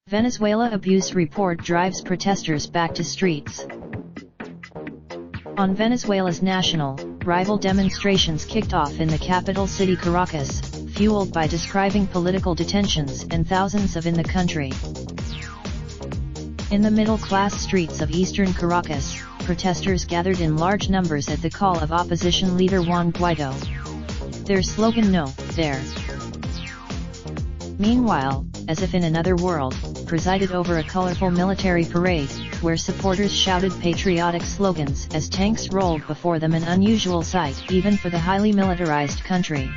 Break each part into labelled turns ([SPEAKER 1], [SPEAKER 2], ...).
[SPEAKER 1] Venezuela abuse report drives protesters back to streets. On Venezuela's national, rival demonstrations kicked off in the capital city Caracas, fueled by describing political detentions and thousands of in the country. In the middle-class streets of eastern Caracas, protesters gathered in large numbers at the call of opposition leader Juan Guaidó. Their slogan "No, there." Meanwhile, as if in another world, presided over a colorful military parade, where supporters shouted patriotic slogans as tanks rolled before them, an unusual sight even for the highly militarized country.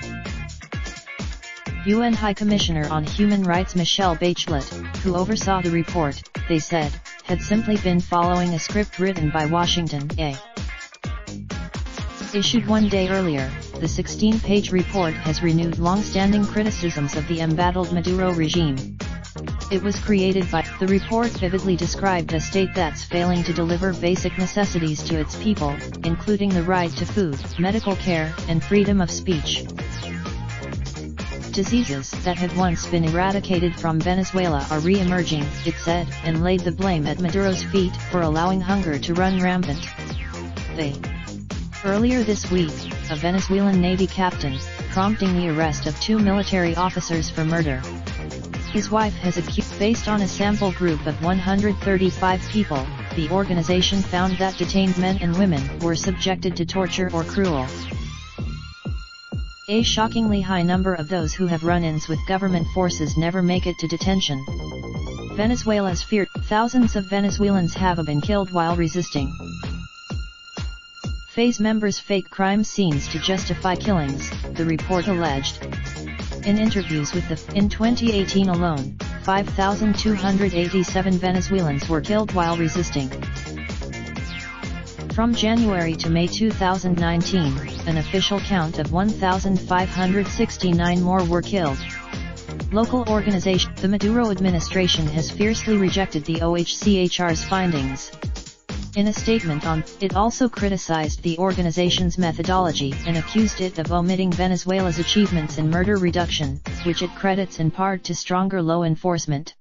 [SPEAKER 1] UN High Commissioner on Human Rights Michelle Bachelet, who oversaw the report, they said, had simply been following a script written by Washington. Issued one day earlier, the 16-page report has renewed long-standing criticisms of the embattled Maduro regime. It was created by, the report vividly described a state that's failing to deliver basic necessities to its people, including the right to food, medical care, and freedom of speech. Diseases that had once been eradicated from Venezuela are re-emerging, it said, and laid the blame at Maduro's feet for allowing hunger to run rampant. Earlier this week, a Venezuelan Navy captain, prompting the arrest of 2 military officers for murder. His wife has accused. Based on a sample group of 135 people, the organization found that detained men and women were subjected to torture or cruel. A shockingly high number of those who have run-ins with government forces never make it to detention. Venezuela's feared. Thousands of Venezuelans have been killed while resisting. FARC members fake crime scenes to justify killings, the report alleged. In interviews with in 2018 alone, 5,287 Venezuelans were killed while resisting. From January to May 2019, an official count of 1,569 more were killed. Local organization. The Maduro administration has fiercely rejected the OHCHR's findings. In a statement it also criticized the organization's methodology and accused it of omitting Venezuela's achievements in murder reduction, which it credits in part to stronger law enforcement.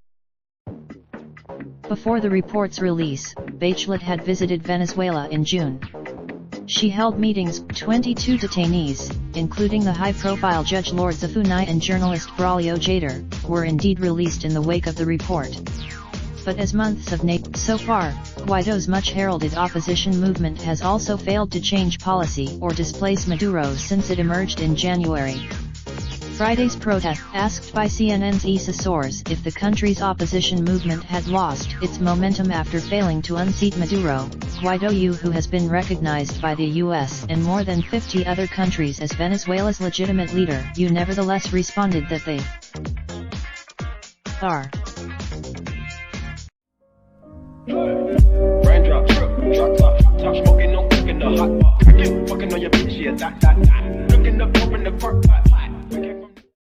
[SPEAKER 1] Before the report's release, Bachelet had visited Venezuela in June. She held meetings. 22 detainees, including the high-profile Judge Lord Zafunai and journalist Braulio Jader, were indeed released in the wake of the report. But as months of so far, Guaidó's much-heralded opposition movement has also failed to change policy or displace Maduro since it emerged in January. Friday's protest, asked by CNN's Issa Soares if the country's opposition movement had lost its momentum after failing to unseat Maduro, Guaidó, who has been recognized by the US and more than 50 other countries as Venezuela's legitimate leader, nevertheless responded that they are.
[SPEAKER 2] Raindrop, drop top, smoking, no cooking the hot pot. Fucking on your bitch, yeah, that. Looking up, open the park pot.